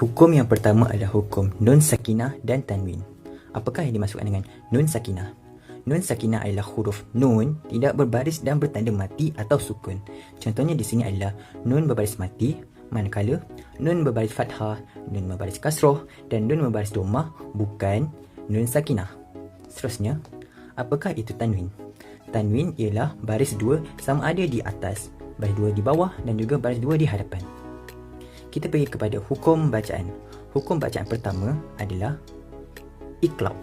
Hukum yang pertama adalah hukum nun sakinah dan tanwin. Apakah yang dimaksudkan dengan nun sakinah? Nun sakinah adalah huruf nun tidak berbaris dan bertanda mati atau sukun. Contohnya di sini adalah nun berbaris mati, manakala nun berbaris fathah, nun berbaris kasroh dan nun berbaris dhammah bukan nun sakinah. Seterusnya, apakah itu tanwin? Tanwin ialah baris dua sama ada di atas, baris dua di bawah dan juga baris dua di hadapan. Kita pergi kepada hukum bacaan. Hukum bacaan pertama adalah iqlab.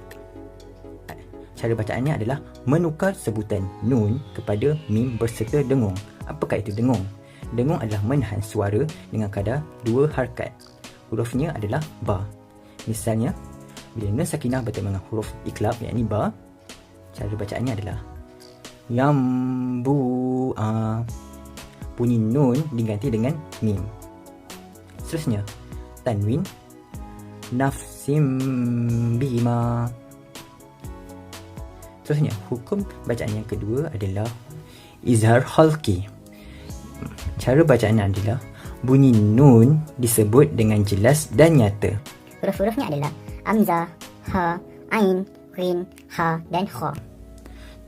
Cara bacaannya adalah menukar sebutan nun kepada mim berserta dengung. Apakah itu dengung? Dengung adalah menahan suara dengan kadar 2 harakat. Hurufnya adalah ba. Misalnya, bila nun sakinah bertemu dengan huruf iqlab yakni ba, cara bacaannya adalah yambu'a. Bunyi nun diganti dengan mim. Seterusnya, tanwin nafsim bima. Seterusnya, hukum bacaan yang kedua adalah izhar khalqi. Cara bacaannya adalah bunyi nun disebut dengan jelas dan nyata. Huruf-hurufnya adalah hamzah, ha, ain, ghin, ha dan kha.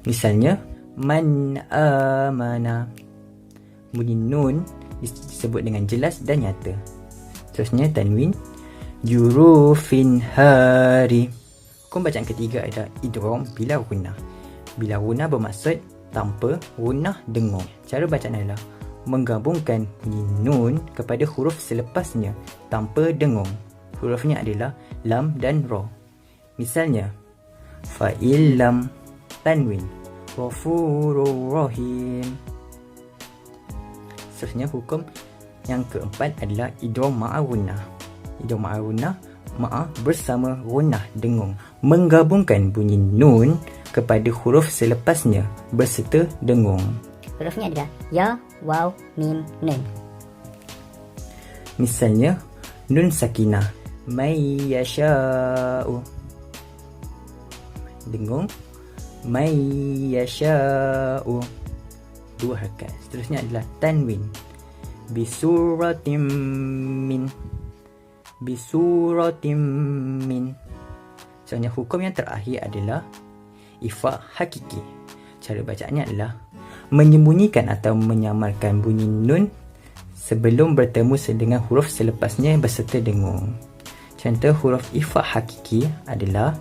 Misalnya, man amana. Bunyi nun disebut dengan jelas dan nyata. Seterusnya, tanwin jurufin hari. Hukum bacaan ketiga adalah idgham bila gunnah. Bila gunnah bermaksud tanpa gunnah dengung. Cara bacaan adalah menggabungkan bunyi nun kepada huruf selepasnya tanpa dengung. Hurufnya adalah lam dan ra. Misalnya, fa'illam, tanwin ghafurur rahim. Seterusnya, hukum yang keempat adalah idgham ma'a gunnah. Idgham ma'a gunnah, ma'a bersama gunnah dengung, menggabungkan bunyi nun kepada huruf selepasnya berserta dengung. Hurufnya adalah ya, waw, mim, nun. Misalnya, nun sakinah may yasha'u, dengung may yasha'u, 2 harakat. Seterusnya adalah tanwin bisuratim min, bisuratim min. Sebenarnya hukum yang terakhir adalah ifa hakiki. Cara bacaannya adalah menyembunyikan atau menyamarkan bunyi nun sebelum bertemu dengan huruf selepasnya berserta dengung. Contoh huruf ifa hakiki adalah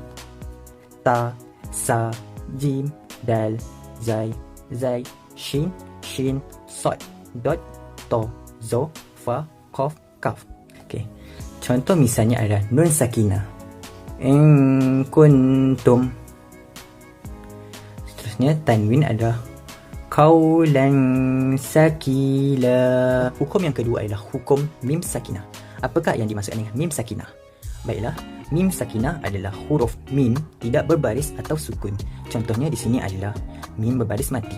ta, sa, jim, dal, zai, zai, shin, shin, sod, dot, to, zo, fa, qaf, kaf. Okey. Contoh misalnya adalah nun sakinah in kuntum. Seterusnya, tanwin adalah qaulan sakila. Hukum yang kedua adalah hukum mim sakinah. Apakah yang dimaksudkan dengan mim sakinah? Baiklah, mim sakinah adalah huruf mim tidak berbaris atau sukun. Contohnya di sini adalah mim berbaris mati.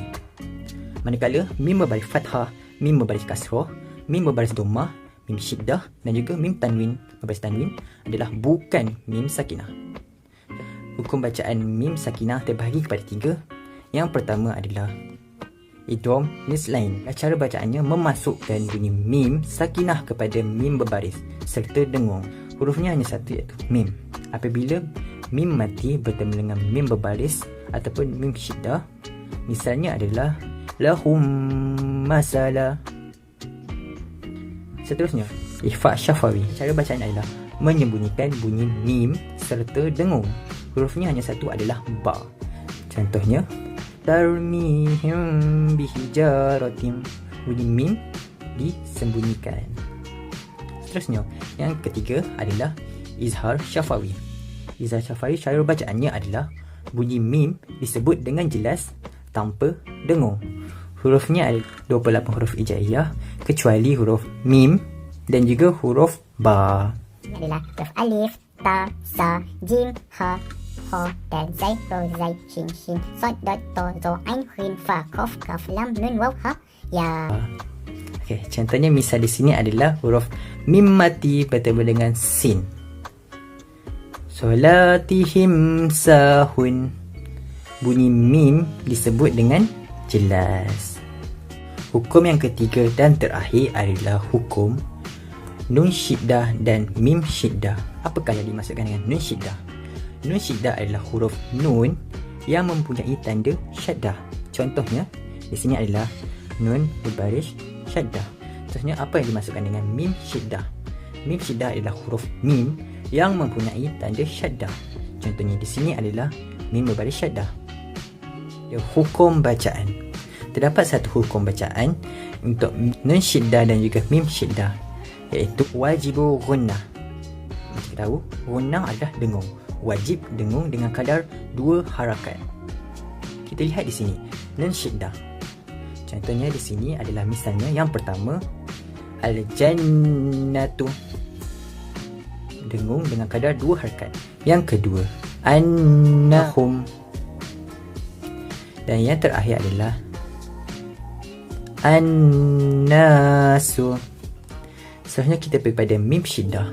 Manakala mim berbaris fathah, mim berbaris kasrah, mim berbaris dhammah, mim syiddah dan juga mim tanwin berbaris tanwin adalah bukan mim sakinah. Hukum bacaan mim sakinah terbahagi kepada 3. Yang pertama adalah idgham mislain. Cara bacaannya memasukkan bunyi mim sakinah kepada mim berbaris serta dengung. Hurufnya hanya satu, iaitu mim. Apabila mim mati bertemu dengan mim berbaris ataupun mim syiddah, misalnya adalah lahum masala. Seterusnya, ikhfa syafawi. Cara bacaan adalah menyembunyikan bunyi mim serta dengung. Hurufnya hanya satu, adalah ba. Contohnya, tarmihim bihijaratim. Bunyi mim disembunyikan. Seterusnya, yang ketiga adalah izhar syafawi. Izhar syafawi, cara bacaannya adalah bunyi mim disebut dengan jelas tanpa dengung. Hurufnya ada 28 huruf hijaiyah kecuali huruf mim dan juga huruf ba. Ini adalah huruf alif, ta, sa, jim, ha, ha, dal, zai, ro, zai, shin, shin, sod, dot, to, zo, ain, ghin, fa, qaf, kaf, lam, nun, waw, ha, ya. Okey, contohnya misal di sini adalah huruf mim mati bertemu dengan sin. Solatihim sahun. Bunyi mim disebut dengan jelas. Hukum yang ketiga dan terakhir adalah hukum nun syiddah dan mim syiddah. Apakah yang dimaksudkan dengan nun syiddah? Nun syiddah adalah huruf nun yang mempunyai tanda syaddah. Contohnya di sini adalah nun berbaris syaddah. Contohnya apa yang dimaksudkan dengan mim syiddah? Mim syiddah adalah huruf mim yang mempunyai tanda syaddah. Contohnya di sini adalah mim berbaris syaddah. Hukum bacaan. Terdapat satu hukum bacaan untuk nun syiddah dan juga mim syiddah, iaitu wajibu gunnah. Kita tahu gunnah adalah dengung. Wajib dengung dengan kadar 2 harakat. Kita lihat di sini nun syiddah. Contohnya di sini adalah misalnya yang pertama al-jannatu, dengung dengan kadar 2 harakat. Yang kedua annahum, dan yang terakhir adalah an-nasu. Selanjutnya kita pergi pada mim syiddah.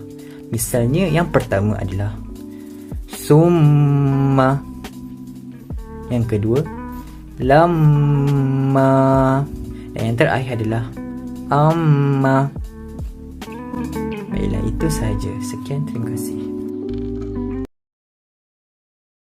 Misalnya yang pertama adalah summa, yang kedua lamma, dan yang terakhir adalah amma. Baiklah, itu sahaja. Sekian, terima kasih.